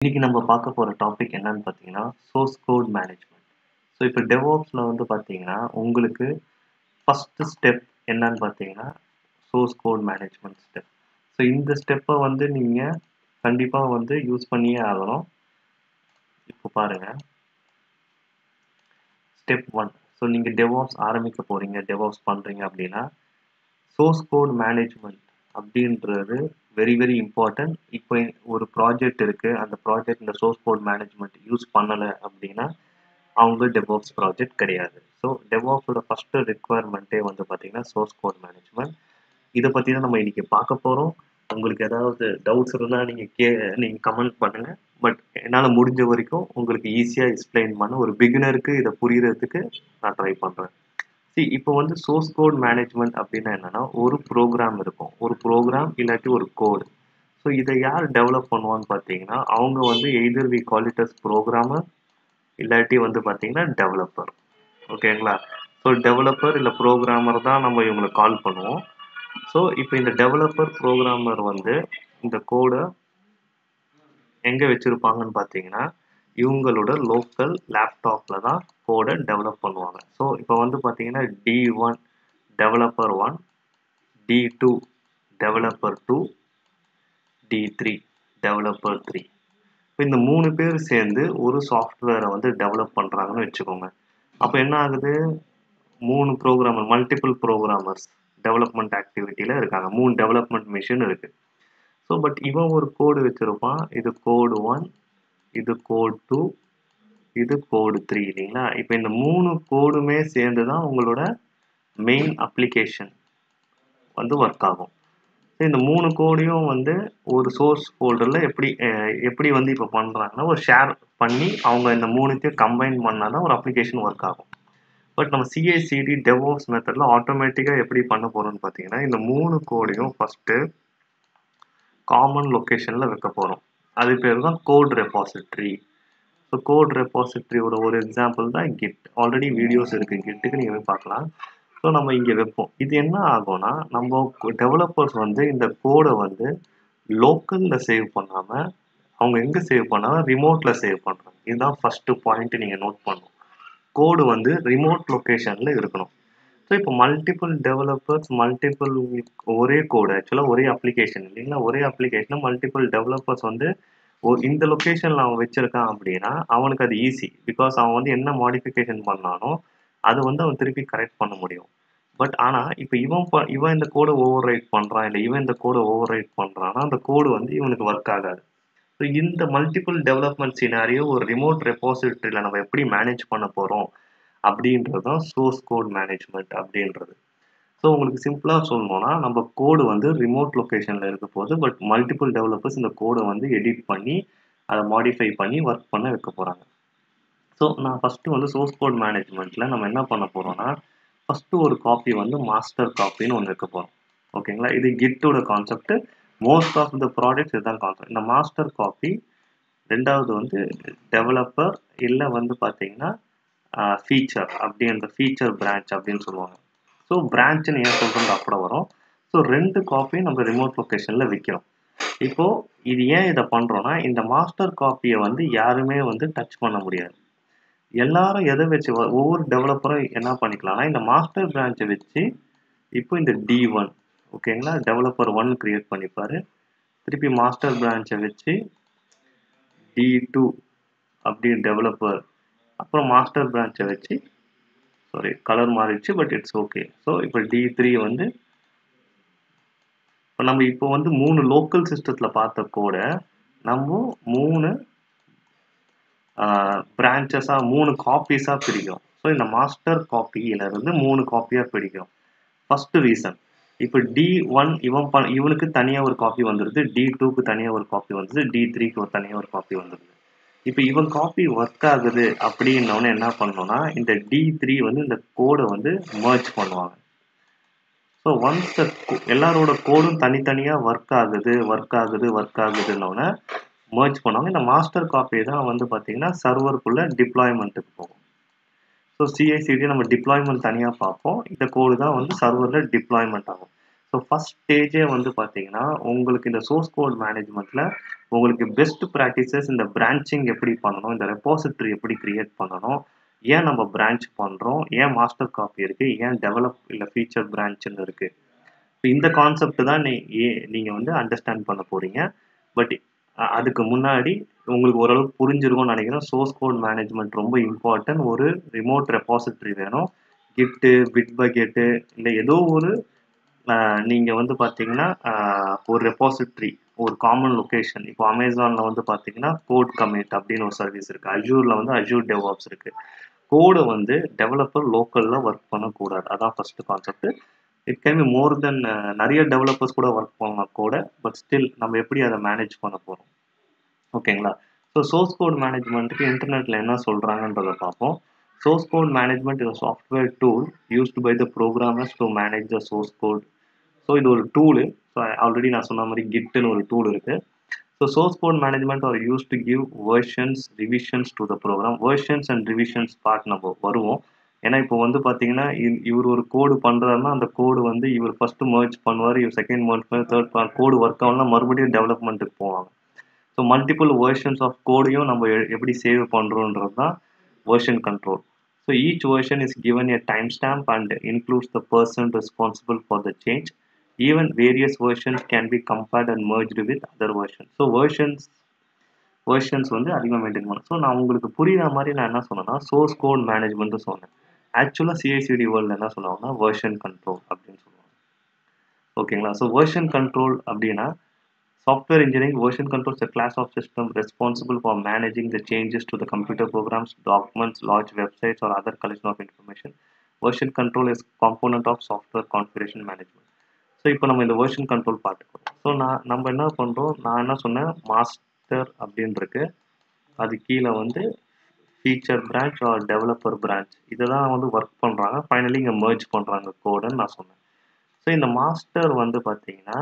இன்னைக்கு நம்ம பார்க்க போற டாபிக் என்னன்னு பார்த்தீங்கன்னா, சோர்ஸ் கோட் மேனேஜ்மென்ட். ஸோ இப்போ டெவாப்ஸ்ல வந்து பார்த்தீங்கன்னா, உங்களுக்கு ஃபர்ஸ்ட் ஸ்டெப் என்னன்னு பார்த்தீங்கன்னா, source code management step. So இந்த ஸ்டெப்பை வந்து நீங்க கண்டிப்பா வந்து யூஸ் பண்ணியே ஆகணும். இப்போ பாருங்க. ஸ்டெப் 1. ஸோ நீங்க டெவாப்ஸ் ஆரம்பிக்க போறீங்க, டெவாப்ஸ் பண்றீங்க அப்படின்னா, சோர்ஸ் கோட் மேனேஜ்மென்ட் அப்படின்றது வெரி வெரி இம்பார்ட்டன்ட். இப்போ ஒரு ப்ராஜெக்ட் இருக்கு, அந்த ப்ராஜெக்ட் இந்த சோர்ஸ் கோட் மேனேஜ்மென்ட் யூஸ் பண்ணல அப்படின்னா அவங்க டெவாப்ஸ் ப்ராஜெக்ட் கிடையாது. ஸோ டெவாப்ஸோட ஃபர்ஸ்ட் ரெக்குவயர்மெண்ட்டே வந்து பார்த்தீங்கன்னா சோர்ஸ் கோட் மேனேஜ்மெண்ட். இதை பற்றி தான் நம்ம இன்னைக்கு பார்க்க போகிறோம். உங்களுக்கு ஏதாவது டவுட்ஸ் இருந்தால் நீங்கள் கமெண்ட் பண்ணுங்க. பட் என்னால் முடிஞ்ச வரைக்கும் உங்களுக்கு ஈஸியாக எக்ஸ்பிளைன் பண்ண ஒரு பிகினருக்கு இதை புரியறதுக்கு நான் ட்ரை பண்ணுறேன். இப்போ வந்து சோர்ஸ் கோட் மேனேஜ்மெண்ட் அப்படின்னா என்னன்னா, ஒரு ப்ரோக்ராம் இருக்கும், ஒரு ப்ரோக்ராம் இல்லாட்டி ஒரு கோடு. ஸோ இதை யார் டெவலப் பண்ணுவான்னு பார்த்தீங்கன்னா, அவங்க வந்து either we call it as programmer இல்லாட்டி வந்து பார்த்தீங்கன்னா டெவலப்பர். ஓகேங்களா? ஸோ டெவலப்பர் இல்லை ப்ரோக்ராமர் தான் நம்ம இவங்களை கால் பண்ணுவோம். ஸோ இப்போ இந்த டெவலப்பர் ப்ரோக்ராமர் வந்து இந்த கோடை எங்கே வச்சுருப்பாங்கன்னு பார்த்தீங்கன்னா, இவங்களோட லோக்கல் லேப்டாப்பில் தான் கோடை டெவலப் பண்ணுவாங்க. ஸோ இப்போ வந்து பார்த்தீங்கன்னா D1 developer 1, D2 developer 2, D3 developer 3. இப்போ இந்த 3 பேர் சேர்ந்து ஒரு சாஃப்ட்வேரை வந்து டெவலப் பண்ணுறாங்கன்னு வச்சுக்கோங்க. அப்போ என்ன ஆகுது? 3 ப்ரோக்ராமர், மல்டிபிள் ப்ரோக்ராமர்ஸ் டெவலப்மெண்ட் ஆக்டிவிட்டியில் இருக்காங்க. 3 டெவலப்மெண்ட் மிஷின் இருக்கு. ஸோ பட் இவன் ஒரு கோடு வச்சிருப்பான். இது கோடு 1, இது கோடு 2, இது கோடு 3 இல்லைங்களா? இப்போ இந்த 3 கோடுமே சேர்ந்து தான் உங்களோட மெயின் அப்ளிகேஷன் வந்து ஒர்க் ஆகும். இந்த 3 கோடையும் வந்து ஒரு சோர்ஸ் ஃபோல்டரில் எப்படி வந்து இப்போ பண்ணுறாங்கன்னா, ஒரு ஷேர் பண்ணி அவங்க இந்த 3த்தையும் கம்பைன் பண்ணால் தான் ஒரு அப்ளிகேஷன் ஒர்க் ஆகும். பட் நம்ம சிஐசிடி டெவாப்ஸ் மெத்தடில் ஆட்டோமேட்டிக்காக எப்படி பண்ண போகிறோம்னு பார்த்தீங்கன்னா, இந்த 3 கோடையும் ஃபஸ்ட்டு காமன் லொக்கேஷனில் வைக்க போகிறோம். அது பேர் தான் கோட் ரெபாசிட்ரி. ஸோ கோட் ரெபாசிட்ரியோட ஒரு எக்ஸாம்பிள் தான் கிட். ஆல்ரெடி வீடியோஸ் இருக்குது கிட்டுக்கு, நீங்கள் போய் பார்க்கலாம். ஸோ நம்ம இங்கே வைப்போம். இது என்ன ஆகும்னா, நம்ம டெவலப்பர்ஸ் வந்து இந்த கோடை வந்து லோக்கலில் சேவ் பண்ணாமல் அவங்க எங்கே சேவ் பண்ணாலும் ரிமோட்டில் சேவ் பண்ணுறாங்க. இதுதான் ஃபஸ்ட்டு பாயிண்ட் நீங்கள் நோட் பண்ணணும். கோடு வந்து ரிமோட் லொக்கேஷனில் இருக்கணும். ஸோ இப்போ மல்டிபிள் டெவலப்பர்ஸ் ஒரே கோடு ஆக்சுவலாக ஒரே அப்ளிகேஷன் இல்லைங்களா? ஒரே அப்ளிகேஷனை மல்டிபிள் டெவலப்பர்ஸ் வந்து இந்த லொக்கேஷனில் அவன் வச்சுருக்கான் அப்படின்னா அவனுக்கு அது ஈஸி. பிகாஸ் அவன் வந்து என்ன மாடிஃபிகேஷன் பண்ணானோ அது வந்து அவன் திருப்பி கரெக்ட் பண்ண முடியும். பட் ஆனால் இப்போ இவன் இந்த கோடை ஓவர் ரைட் பண்ணுறான், இல்லை இவன் இந்த கோடை ஓவர் ரைட் பண்ணுறான்னா அந்த கோடு வந்து இவனுக்கு ஒர்க் ஆகாது. ஸோ இந்த மல்டிபிள் டெவலப்மெண்ட் சினாரியோ ஒரு ரிமோட் ரெபாசிட்டரியில் நம்ம எப்படி மேனேஜ் பண்ண போகிறோம் அப்படின்றது தான் சோர்ஸ் கோட் மேனேஜ்மெண்ட் அப்படின்றது. ஸோ உங்களுக்கு சிம்பிளாக சொல்லணும்னா, நம்ம கோடு வந்து ரிமோட் லொக்கேஷனில் இருக்க போது, பட் மல்டிபிள் டெவலப்பர்ஸ் இந்த கோடை வந்து எடிட் பண்ணி அதை மாடிஃபை பண்ணி ஒர்க் பண்ண வைக்க போகிறாங்க. ஸோ நான் ஃபஸ்ட்டு வந்து சோர்ஸ் கோட் மேனேஜ்மெண்ட்டில் நம்ம என்ன பண்ண போகிறோம்னா, ஃபஸ்ட்டு ஒரு காப்பி வந்து மாஸ்டர் காப்பின்னு ஒன்று வைக்க போகிறோம். ஓகேங்களா? இது கிட்டோட concept. Most of the products இதுதான் கான்செப்ட். இந்த மாஸ்டர் காப்பி, ரெண்டாவது வந்து டெவலப்பர், இல்லை வந்து பார்த்தீங்கன்னா ஃபீச்சர் அப்படின்ற ஃபீச்சர் பிரான்ச் அப்படின்னு சொல்லுவாங்க. ஸோ பிரான்ச்னு ஏன் சொல்கிறது அப்புறம் வரும். ஸோ 2 காப்பியும் நம்ம ரிமோட் லொக்கேஷனில் வைக்கிறோம். இப்போது இது ஏன் இதை பண்ணுறோன்னா, இந்த மாஸ்டர் காப்பியை வந்து யாருமே வந்து டச் பண்ண முடியாது. எல்லாரும் எதை வச்சு ஒவ்வொரு டெவலப்பரும் என்ன பண்ணிக்கலாம்னா, இந்த மாஸ்டர் பிரான்ச்சை வச்சு இப்போ இந்த D1 ஓகேங்களா, டெவலப்பர் 1 கிரியேட் பண்ணிப்பாரு. திருப்பி மாஸ்டர் பிரான்ச்சை வச்சு D2 அப்படி டெவலப்பர், அப்புறம் மாஸ்டர் பிரான்ச்சை வச்சு சாரி கலர் மாறிடுச்சு, பட் இட்ஸ் ஓகே. ஸோ இப்போ D3 வந்து இப்போ வந்து 3 லோக்கல் சிஸ்டத்தில் பார்த்த கோடை நம்ம 3 பிரான்ச்சஸாக 3 காப்பீஸாக பிரிக்கிறோம். ஸோ இந்த மாஸ்டர் காப்பியிலிருந்து 3 காப்பியாக பிரிக்கிறோம். ஃபஸ்ட்டு ரீசன், இப்போ D1 இவனுக்கு தனியாக ஒரு காப்பி வந்துடுது, D2க்கு தனியாக ஒரு காப்பி வந்துடுது, D3க்கு தனியாக ஒரு காப்பி வந்துடுது. இப்போ இவன் காப்பி ஒர்க் ஆகுது அப்படின்னோடனே என்ன பண்ணணும்னா, இந்த D3 வந்து இந்த கோடை வந்து மர்ஜ் பண்ணுவாங்க. ஸோ ஒன்ஸ் எல்லாரோட கோடும் தனித்தனியாக ஒர்க் ஆகுதுன்னொன்னே மர்ஜ் பண்ணுவாங்க. இந்த மாஸ்டர் காப்பி தான் வந்து பார்த்தீங்கன்னா சர்வருக்குள்ளே டிப்ளாய்மெண்ட்டுக்கு போகும். ஸோ சிஐசிடி நம்ம டிப்ளாய்மெண்ட் தனியாக பார்ப்போம். இந்த கோடு தான் வந்து சர்வரில் டிப்ளாய்மெண்ட் ஆகும். ஸோ ஃபர்ஸ்ட் ஸ்டேஜே வந்து பார்த்தீங்கன்னா உங்களுக்கு இந்த சோர்ஸ் கோட் மேனேஜ்மெண்ட்ல உங்களுக்கு பெஸ்ட் ப்ராக்டிசஸ் இந்த பிரான்ச்சிங் எப்படி பண்ணணும், இந்த ரெபாசிட்டரி எப்படி கிரியேட் பண்ணணும், ஏன் நம்ம பிரான்ச் பண்றோம், ஏன் மாஸ்டர் காப்பி இருக்கு, ஏன் டெவலப் இல்ல ஃபீச்சர் பிரான்ச்னு இருக்கு. இந்த கான்செப்ட் தான் நீங்க வந்து அண்டர்ஸ்டாண்ட் பண்ண போறீங்க. பட் அதுக்கு முன்னாடி உங்களுக்கு ஓரளவுக்கு புரிஞ்சிருக்கும்னு நினைக்கிறேன். சோர்ஸ் கோட் மேனேஜ்மெண்ட் ரொம்ப இம்பார்ட்டன்ட். ஒரு ரிமோட் ரெபாசிட்டரி வேணும். கிட்டு, பிட்பக்கெட்டு இல்ல ஏதோ ஒரு நீங்க வந்து பார்த்தீங்கன்னா, ஒரு ரெபாசிட்டரி, ஒரு காமன் லொகேஷன். இப்போ அமேசான்ல வந்து பார்த்தீங்கன்னா, கோட் கமிட் அப்படின்னு ஒரு சர்வீஸ் இருக்கு. அஜூர்ல வந்து அஜூர் டெவாப்ஸ் இருக்கு. கோட வந்து டெவலப்பர் லோக்கல்ல ஒர்க் பண்ணக்கூடாது. அதான் first concept. It can be more then நெறைய டெவலப்பர்ஸ் கூட ஒர்க் பண்ணலாம் கோட. பட் ஸ்டில் நம்ம எப்படி அத மேனேஜ் பண்ண போறோம்? ஓகேங்களா? ஸோ சோர்ஸ் கோட் மேனேஜ்மென்ட்க்கு இன்டர்நெட்ல என்ன சொல்றாங்கன்றத பார்ப்போம். Source code management is a software tool used by the programmers to manage the source code. So இது ஒரு டூலு. ஸோ ஆல்ரெடி நான் சொன்ன மாரி கிட்ன்னு ஒரு டூல் இருக்கு. So source code management are use to give versions, revisions to the program. Versions and revisions part நம்ம வருவோம். ஏன்னா இப்போ வந்து பார்த்தீங்கன்னா, இவர் ஒரு கோடு பண்றாருன்னா, அந்த கோடு வந்து இவர் ஃபர்ஸ்ட் மெர்ஜ் பண்ணுவாரு, இவர் செகண்ட் மெர்ஜ் பண்ணுவாரு, தேர்ட் கோடு ஒர்க் ஆகலனா மறுபடியும் டெவலப்மெண்ட்டுக்கு போவாங்க. ஸோ மல்டிபிள் வெர்ஷன்ஸ் ஆஃப் கோடையும் நம்ம எப்படி சேவ் பண்றோம்ன்றது தான் version control. So each version is given a timestamp and includes the person responsible for the change. Even various versions can be compared and merged with other versions. So versions வந்து அதிகமாக maintain பண்ணணும். So நான் உங்களுக்கு புரியுற மாதிரி நான் என்ன சொன்னேன்னா, சோர்ஸ் கோட் மேனேஜ்மெண்ட் சொன்னேன். ஆக்சுவலாக சிஐசிடி வேர்ல்டு என்ன சொல்லுவாங்கன்னா வெர்ஷன் கண்ட்ரோல் அப்படின்னு சொல்லுவாங்க. ஓகேங்களா? ஸோ வெர்ஷன் கண்ட்ரோல் அப்படின்னா software engineering version control is a class of system responsible for managing the changes to the computer programs, documents, large websites, or other collection of information. Version control is component of software configuration management. So இப்போ நம்ம இந்த version control பார்த்துக்கோம். So நம்ம என்ன பண்ணுறோம், நான் என்ன சொன்னேன், master அப்படின்னு இருக்கு. அது கீழே வந்து feature branch or developer branch இதை தான் வந்து ஒர்க் பண்ணுறாங்க. ஃபைனலி இங்கே மெர்ஜ் பண்ணுறாங்க கோடுன்னு நான் சொன்னேன். ஸோ இந்த மாஸ்டர் வந்து பார்த்தீங்கன்னா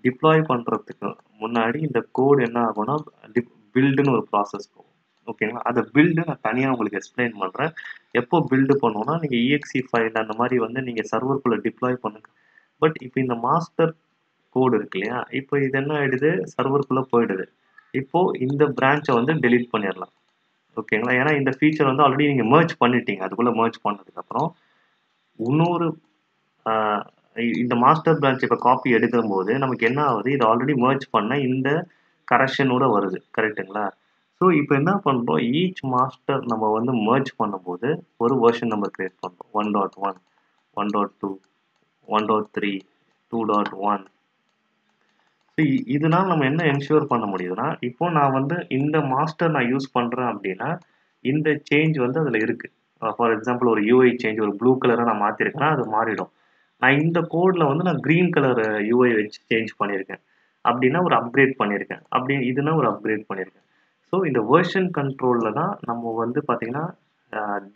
டிப்ளாய் பண்ணுறதுக்கு முன்னாடி இந்த கோடு என்ன ஆகும்னா பில்டுன்னு ஒரு ப்ராசஸ் போகும். ஓகேங்களா? அந்த பில்டு நான் தனியாக உங்களுக்கு எக்ஸ்பிளைன் பண்ணுறேன். எப்போ பில்டு பண்ணுவோம்னா நீங்கள் இஎக்ஸி ஃபைல் அந்த மாதிரி வந்து நீங்கள் சர்வருக்குள்ளே டிப்ளாய் பண்ணுங்க. பட் இப்போ இந்த மாஸ்டர் கோடு இருக்கு இல்லையா, இப்போ இது என்ன ஆயிடுது, சர்வருக்குள்ளே போயிடுது. இப்போ இந்த பிரான்ச்சை வந்து டெலீட் பண்ணிடலாம். ஓகேங்களா? ஏன்னா இந்த ஃபீச்சர் வந்து ஆல்ரெடி நீங்கள் மெர்ஜ் பண்ணிட்டீங்க. அதுக்குள்ளே மெர்ஜ் பண்ணதுக்கப்புறம் இன்னொரு இந்த மாஸ்டர் பிரான்ச் இப்போ காப்பி எடுக்கும்போது நமக்கு என்ன ஆகுது, இது ஆல்ரெடி மெர்ஜ் பண்ண இந்த கரெக்ஷனோட வருது. கரெக்ட்டுங்களா? ஸோ இப்போ என்ன பண்ணுறோம், ஈச் மாஸ்டர் நம்ம வந்து மெர்ஜ் பண்ணும்போது ஒரு வெர்ஷன் நம்பர் கிரியேட் பண்ணுறோம். 1.1, 1.2, 1.3, 2.1. ஸோ இதனால நம்ம என்ன என்ஷூர் பண்ண முடியுதுன்னா, இப்போ நான் வந்து இந்த மாஸ்டர் நான் யூஸ் பண்ணுறேன் அப்படின்னா இந்த சேஞ்ச் வந்து அதில் இருக்கு. ஃபார் எக்ஸாம்பிள் ஒரு யூஐ சேஞ்ச் ஒரு ப்ளூ கலரை நான் மாற்றிருக்கேன்னா அது மாறிடும். நான் இந்த கோடில் வந்து நான் க்ரீன் கலர் யூஐ வச்சு சேஞ்ச் பண்ணியிருக்கேன் அப்படின்னா ஒரு அப்கிரேட் பண்ணியிருக்கேன். அப்படி இதுனா ஒரு அப்கிரேட் பண்ணியிருக்கேன். ஸோ இந்த வெர்ஷன் கண்ட்ரோலில் தான் நம்ம வந்து பார்த்தீங்கன்னா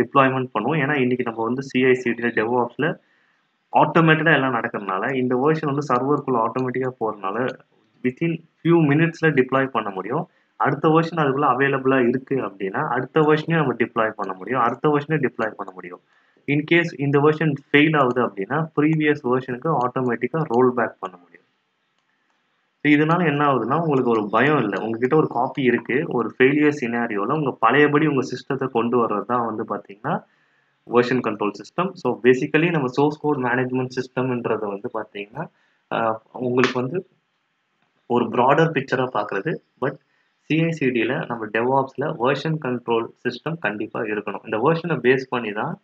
டிப்ளாய்மெண்ட் பண்ணுவோம். ஏன்னா இன்னைக்கு நம்ம வந்து சிஐசிடியில் டெவாப்ஸில் ஆட்டோமேட்டடாக எல்லாம் நடக்கிறதுனால இந்த வெர்ஷன் வந்து சர்வருக்குள்ள ஆட்டோமேட்டிக்காக போகிறதுனால வித்தின் ஃபியூ மினிட்ஸில் டிப்ளாய் பண்ண முடியும். அடுத்த வெர்ஷன் அதுக்குள்ள அவைலபிளாக இருக்குது அப்படின்னா அடுத்த வெர்ஷனே நம்ம டிப்ளாய் பண்ண முடியும். அடுத்த வெர்ஷனே டிப்ளாய் பண்ண முடியும். இன்கேஸ் இந்த வெர்ஷன் ஃபெயில் ஆகுது அப்படின்னா ப்ரீவியஸ் வெர்ஷனுக்கு ஆட்டோமேட்டிக்காக ரோல் பேக் பண்ண முடியும். இதனால என்ன ஆகுதுன்னா உங்களுக்கு ஒரு பயம் இல்லை. உங்ககிட்ட ஒரு காப்பி இருக்கு. ஒரு ஃபெயிலியர் சினாரியோவில் உங்கள் பழையபடி உங்கள் சிஸ்டத்தை கொண்டு வர்றது தான் வந்து பார்த்தீங்கன்னா version control system. So basically நம்ம சோர்ஸ் கோட் மேனேஜ்மெண்ட் சிஸ்டம்ன்றது வந்து பார்த்தீங்கன்னா உங்களுக்கு வந்து ஒரு ப்ராடர் பிக்சராக பார்க்குறது. பட் சிஐசிடியில் நம்ம டெவாப்ஸில் வெர்ஷன் கண்ட்ரோல் சிஸ்டம் கண்டிப்பாக இருக்கணும். இந்த வெர்ஷனை பேஸ் பண்ணி தான்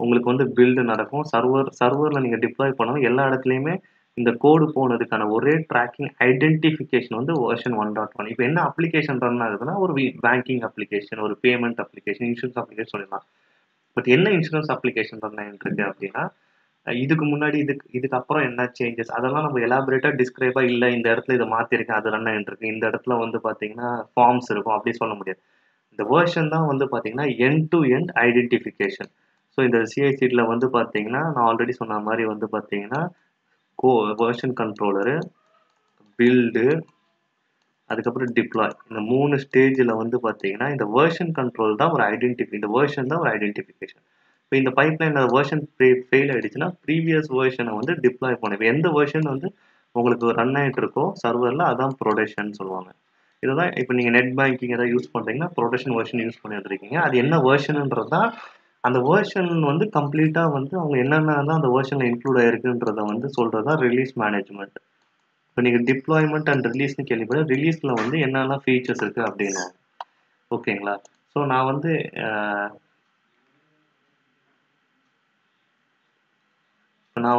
உங்களுக்கு வந்து பில்டு நடக்கும். சர்வரில் நீங்கள் டிப்ளாய் பண்ணணும். எல்லா இடத்துலையுமே இந்த கோடு போனதுக்கான ஒரே ட்ராக்கிங் ஐடென்டிஃபிகேஷன் வந்து வெர்ஷன் 1.1. இப்போ என்ன அப்ளிகேஷன் ரன் ஆகுதுன்னா ஒரு பேங்கிங் அப்ளிகேஷன், ஒரு பேமெண்ட் அப்ளிகேஷன், இன்சூரன்ஸ் அப்ளிகேஷன் சொல்லலாம். பட் என்ன இன்சூரன்ஸ் அப்ளிகேஷன் ரன் ஆகிட்டு இருக்கு அப்படின்னா இதுக்கு முன்னாடி இதுக்கு அப்புறம் என்ன சேஞ்சஸ் அதெல்லாம் நம்ம எலாபரேட்டா டிஸ்கிரைபா இல்லை இந்த இடத்துல இதை மாத்திருக்கேன் அது ரன் ஆகிட்டு இருக்கு, இந்த இடத்துல வந்து பாத்தீங்கன்னா ஃபார்ம்ஸ் இருக்கும் அப்படி சொல்ல முடியாது. இந்த வெர்ஷன் தான் வந்து பாத்தீங்கன்னா end to end identification. So இந்த சிஐசிடில வந்து பாத்தீங்கன்னா நான் ஆல்ரெடி சொன்ன மாதிரி வந்து பாத்தீங்கன்னா வெர்ஷன் கண்ட்ரோலரு, பில்டு, அதுக்கப்புறம் டிப்ளாய், இந்த 3 ஸ்டேஜில் வந்து பார்த்தீங்கன்னா இந்த வெர்ஷன் கண்ட்ரோல் தான் ஒரு இந்த வெர்ஷன் தான் ஒரு ஐடென்டிஃபிகேஷன். இப்போ இந்த பைப்லைன் வெர்ஷன் ஃபெயில் ஆயிடுச்சுன்னா ப்ரீவியஸ் வெர்ஷனை வந்து டிப்ளாய் பண்ணும். இப்போ எந்த வெர்ஷன் வந்து உங்களுக்கு ரன் ஆகிட்டு இருக்கோ சர்வரில், அதான் ப்ரொடக்ஷன் சொல்லுவாங்க. இதுதான் இப்போ நீங்கள் நெட் பேங்கிங் ஏதாவது யூஸ் பண்ணுறீங்கன்னா ப்ரொடக்ஷன் வெர்ஷன் யூஸ் பண்ணிட்டு இருக்கீங்க. அது என்ன வெர்ஷனுன்றது தான், அந்த வெர்ஷன் வந்து கம்ப்ளீட்டாக வந்து அவங்க என்னென்ன தான் அந்த வெர்ஷனில் இன்க்ளூட் ஆயிருக்குன்றத வந்து சொல்கிறது தான் ரிலீஸ் மேனேஜ்மெண்ட். இப்போ நீங்கள் டிப்ளாய்மெண்ட் அண்ட் ரிலீஸ்னு கேள்விப்பட, ரிலீஸில் வந்து என்னென்ன ஃபீச்சர்ஸ் இருக்குது அப்படின்னு. ஓகேங்களா? ஸோ நான்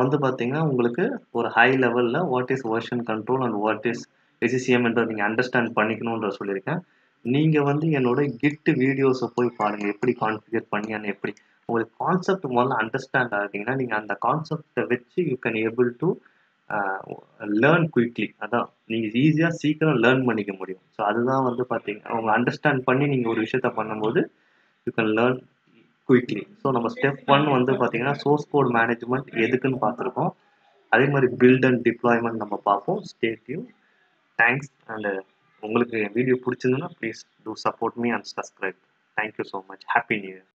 வந்து பார்த்தீங்கன்னா உங்களுக்கு ஒரு ஹை லெவலில் what is version control and what is எஸ்சிசிஎம்ன்றதை நீங்கள் அண்டர்ஸ்டாண்ட் பண்ணிக்கணுன்ற சொல்லியிருக்கேன். நீங்கள் வந்து என்னோட கிட் வீடியோஸை போய் பாருங்கள், எப்படி கான்ஃபிகர் பண்ணி அந்த எப்படி உங்களுக்கு கான்செப்ட் முதல்ல அண்டர்ஸ்டாண்ட் ஆகிட்டீங்கன்னா நீங்கள் அந்த கான்செப்டை வச்சு you can able to learn quickly. அதான் நீங்கள் ஈஸியாக சீக்கிரம் லேர்ன் பண்ணிக்க முடியும். ஸோ அதுதான் வந்து பார்த்தீங்கன்னா அவங்க அண்டர்ஸ்டாண்ட் பண்ணி நீங்கள் ஒரு விஷயத்த பண்ணும்போது you can learn quickly. So நம்ம ஸ்டெப் 1 வந்து பார்த்தீங்கன்னா சோர்ஸ் கோட் மேனேஜ்மெண்ட் எதுக்குன்னு பார்த்துருக்கோம். அதே மாதிரி பில்ட் அண்ட் டிப்ளாய்மெண்ட் நம்ம பார்ப்போம். Stay tune. தேங்க்ஸ். அண்ட் உங்களுக்கு வீடியோ பிடிச்சிருந்ததுன்னா please do support me and subscribe. Thank you so much. Happy new year.